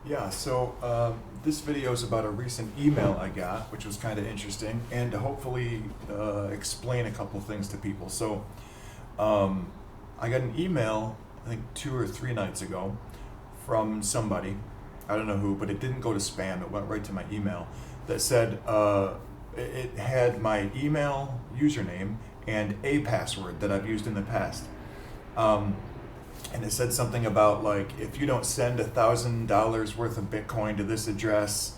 Yeah, so this video is about a recent email I got, which was kind of interesting, and to hopefully explain a couple things to people. So um, I got an email, I think 2 or 3 nights ago, from somebody. I don't know who, but it didn't go to spam. It went right to my email that said it had my email username and a password that I've used in the past. Um, and it said something about like if you don't send $1,000 worth of Bitcoin to this address,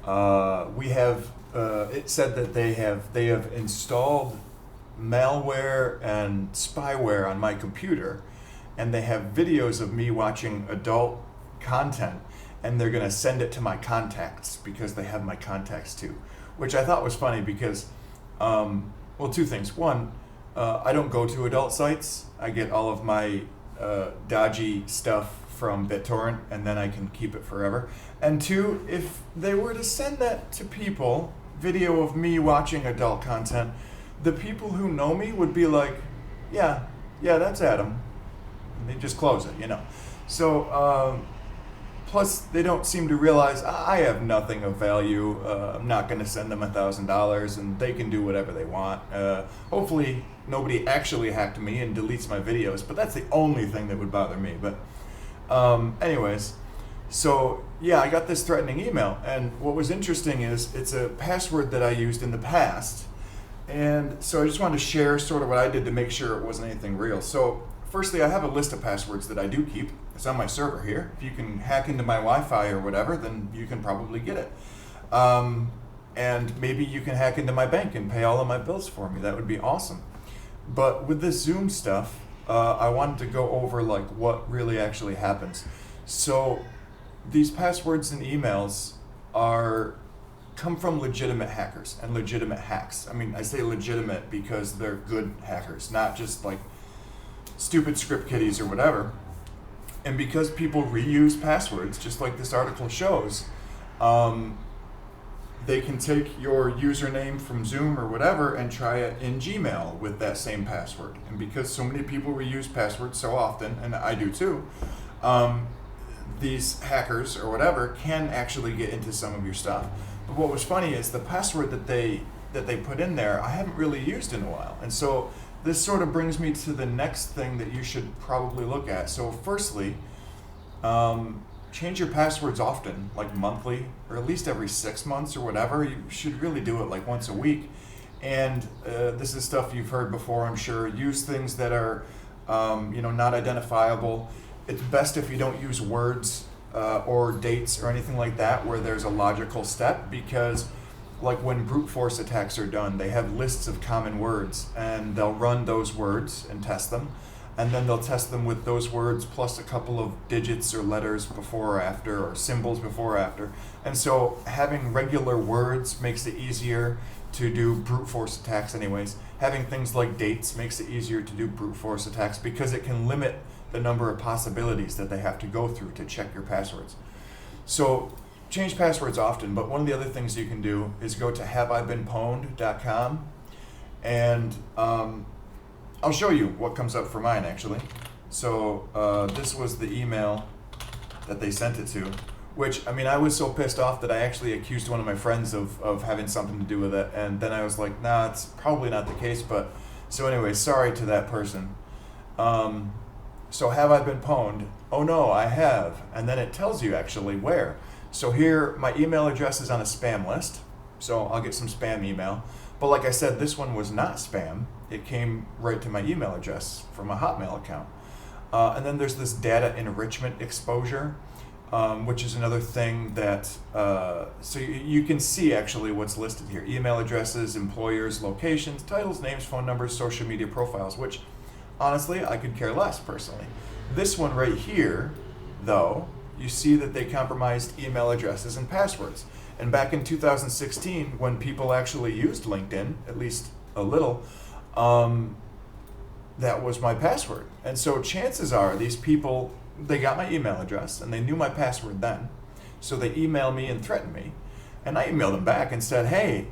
we have. It said that they have installed malware and spyware on my computer, and they have videos of me watching adult content, and they're gonna send it to my contacts because they have my contacts too, which I thought was funny because, well, two things. One, I don't go to adult sites. I get all of my dodgy stuff from BitTorrent, and then I can keep it forever. And two, if they were to send that to people, video of me watching adult content, the people who know me would be like, yeah, yeah, that's Adam. And they just close it. So, plus, they don't seem to realize I have nothing of value. I'm not going to send them $1,000, and they can do whatever they want. Hopefully, nobody actually hacked me and deletes my videos, but that's the only thing that would bother me. But, anyways, so yeah, I got this threatening email, and what was interesting is it's a password that I used in the past, and so I just wanted to share sort of what I did to make sure it wasn't anything real. So, firstly, I have a list of passwords that I do keep. It's on my server here. If you can hack into my Wi-Fi or whatever, then you can probably get it. And maybe you can hack into my bank and pay all of my bills for me. That would be awesome. But with this Zoom stuff, I wanted to go over like what really actually happens. So these passwords and emails are come from legitimate hackers and legitimate hacks. I mean, I say legitimate because they're good hackers, not just like stupid script kiddies or whatever. And because people reuse passwords, just like this article shows, they can take your username from Zoom or whatever and try it in Gmail with that same password. And because so many people reuse passwords so often, and I do too, these hackers or whatever can actually get into some of your stuff. But what was funny is the password that they put in there, I haven't really used in a while. And so this sort of brings me to the next thing that you should probably look at. So firstly, change your passwords often, like monthly, or at least every 6 months or whatever. You should really do it like once a week. And this is stuff you've heard before, I'm sure. Use things that are, not identifiable. It's best if you don't use words or dates or anything like that where there's a logical step, because like when brute force attacks are done, they have lists of common words, and they'll run those words and test them, and then they'll test them with those words plus a couple of digits or letters before or after, or symbols before or after. And so having regular words makes it easier to do brute force attacks anyways. Having things like dates makes it easier to do brute force attacks because it can limit the number of possibilities that they have to go through to check your passwords. So change passwords often, but one of the other things you can do is go to haveibeenpwned.com, and I'll show you what comes up for mine actually. So this was the email that they sent it to, which, I mean, I was so pissed off that I actually accused one of my friends of having something to do with it, and then I was like, nah, it's probably not the case, but, so anyway, sorry to that person. So have I been pwned? Oh no, I have. And then it tells you actually where. So here, my email address is on a spam list, so I'll get some spam email. But like I said, this one was not spam. It came right to my email address from a Hotmail account. And then there's this data enrichment exposure, which is another thing that, so you can see actually what's listed here. Email addresses, employers, locations, titles, names, phone numbers, social media profiles, which honestly, I could care less personally. This one right here, though, you see that they compromised email addresses and passwords. And back in 2016, when people actually used LinkedIn, at least a little, that was my password. And so chances are these people, they got my email address and they knew my password then. So they emailed me and threatened me. And I emailed them back and said, hey,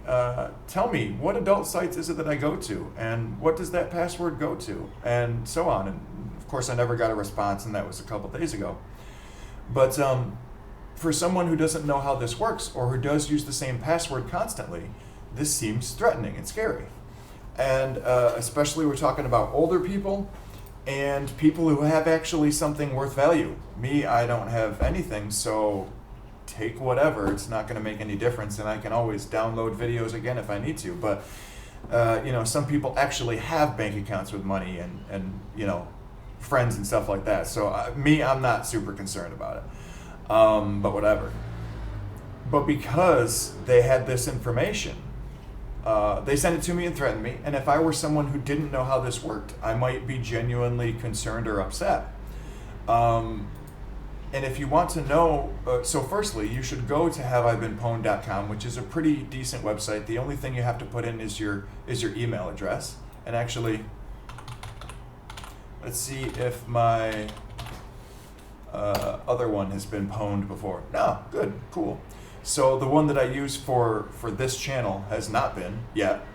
tell me, what adult sites is it that I go to? And what does that password go to? And so on. And of course, I never got a response, and that was a couple days ago. But for someone who doesn't know how this works or who does use the same password constantly, this seems threatening and scary. And especially we're talking about older people and people who have actually something worth value. Me, I don't have anything, so take whatever. It's not going to make any difference, and I can always download videos again if I need to. But some people actually have bank accounts with money and friends and stuff like that. So I'm not super concerned about it. But whatever. But because they had this information, they sent it to me and threatened me. And if I were someone who didn't know how this worked, I might be genuinely concerned or upset. And if you want to know, so firstly, you should go to haveibeenpwned.com, which is a pretty decent website. The only thing you have to put in is your email address. And actually, let's see if my other one has been pwned before. No, good, cool. So the one that I use for this channel has not been yet,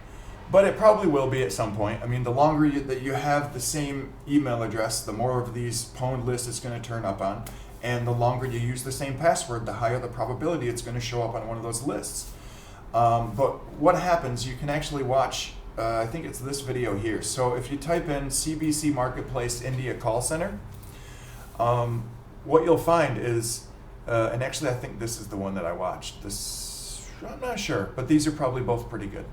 but it probably will be at some point. I mean, the longer that you have the same email address, the more of these pwned lists it's going to turn up on. And the longer you use the same password, the higher the probability it's going to show up on one of those lists. But what happens, you can actually watch, I think it's this video here. So if you type in CBC Marketplace India Call Center, what you'll find is, and actually I think this is the one that I watched. I'm not sure, but these are probably both pretty good.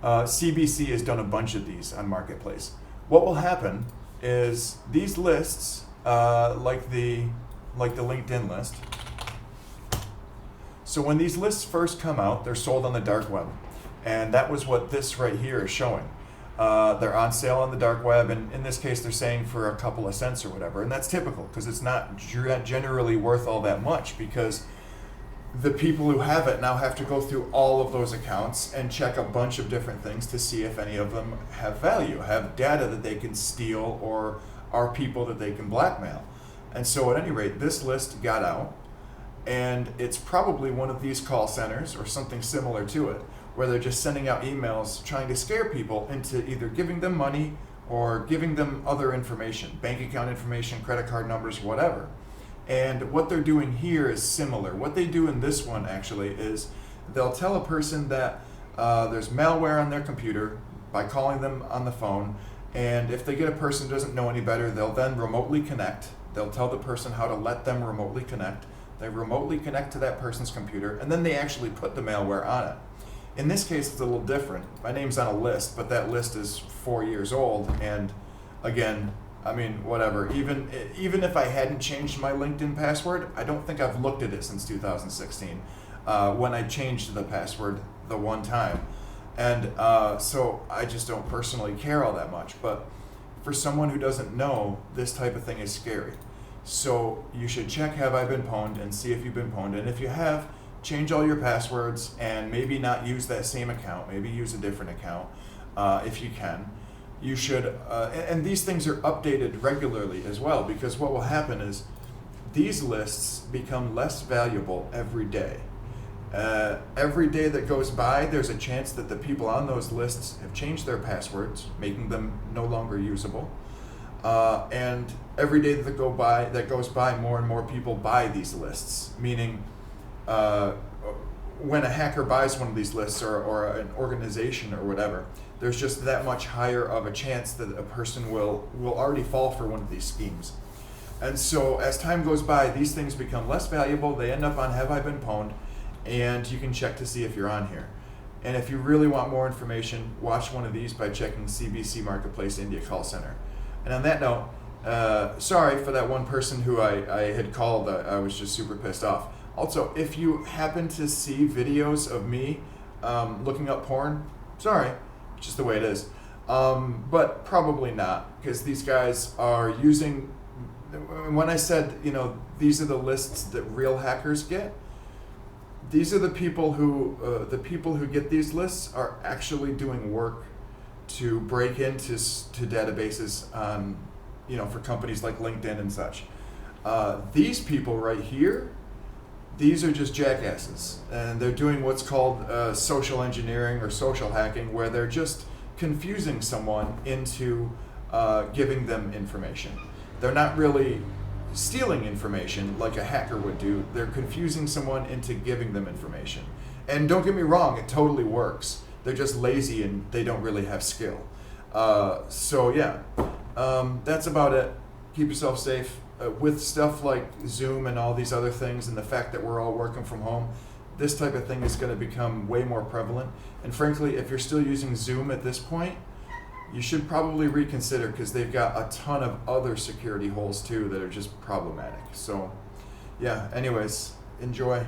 CBC has done a bunch of these on Marketplace. What will happen is these lists, like the LinkedIn list. So when these lists first come out, they're sold on the dark web. And that was what this right here is showing. They're on sale on the dark web, and in this case they're saying for a couple of cents or whatever. And that's typical because it's not generally worth all that much, because the people who have it now have to go through all of those accounts and check a bunch of different things to see if any of them have value, have data that they can steal, or are people that they can blackmail. And so at any rate, this list got out, and it's probably one of these call centers or something similar to it, where they're just sending out emails trying to scare people into either giving them money or giving them other information, bank account information, credit card numbers, whatever. And what they're doing here is similar. What they do in this one actually is they'll tell a person that there's malware on their computer by calling them on the phone. And if they get a person who doesn't know any better, they'll then remotely connect. They'll tell the person how to let them remotely connect. They remotely connect to that person's computer, and then they actually put the malware on it. In this case, it's a little different. My name's on a list, but that list is 4 years old. And again, I mean, whatever. Even if I hadn't changed my LinkedIn password, I don't think I've looked at it since 2016, when I changed the password the one time. And so I just don't personally care all that much. But for someone who doesn't know, this type of thing is scary. So you should check Have I Been Pwned and see if you've been pwned. And if you have, change all your passwords and maybe not use that same account. Maybe use a different account if you can. You should, and these things are updated regularly as well, because what will happen is these lists become less valuable every day. Every day that goes by, there's a chance that the people on those lists have changed their passwords, making them no longer usable. And every day that goes by, more and more people buy these lists, meaning when a hacker buys one of these lists, or an organization or whatever, there's just that much higher of a chance that a person will already fall for one of these schemes. And so as time goes by, these things become less valuable. They end up on Have I Been Pwned, and you can check to see if you're on here. And if you really want more information, watch one of these by checking CBC Marketplace India Call Center. And on that note, sorry for that one person who I had called. I was just super pissed off. Also, if you happen to see videos of me looking up porn, sorry, just the way it is. But probably not, because these guys are using, when I said, these are the lists that real hackers get, these are the people who get these lists are actually doing work to break into databases on, for companies like LinkedIn and such. These people right here, these are just jackasses, and they're doing what's called social engineering or social hacking, where they're just confusing someone into giving them information. They're not really stealing information like a hacker would do. They're confusing someone into giving them information. And don't get me wrong, it totally works. They're just lazy and they don't really have skill. So yeah, that's about it. Keep yourself safe. With stuff like Zoom and all these other things, and the fact that we're all working from home, this type of thing is going to become way more prevalent. And frankly, if you're still using Zoom at this point, you should probably reconsider, because they've got a ton of other security holes too that are just problematic. So yeah, anyways, enjoy.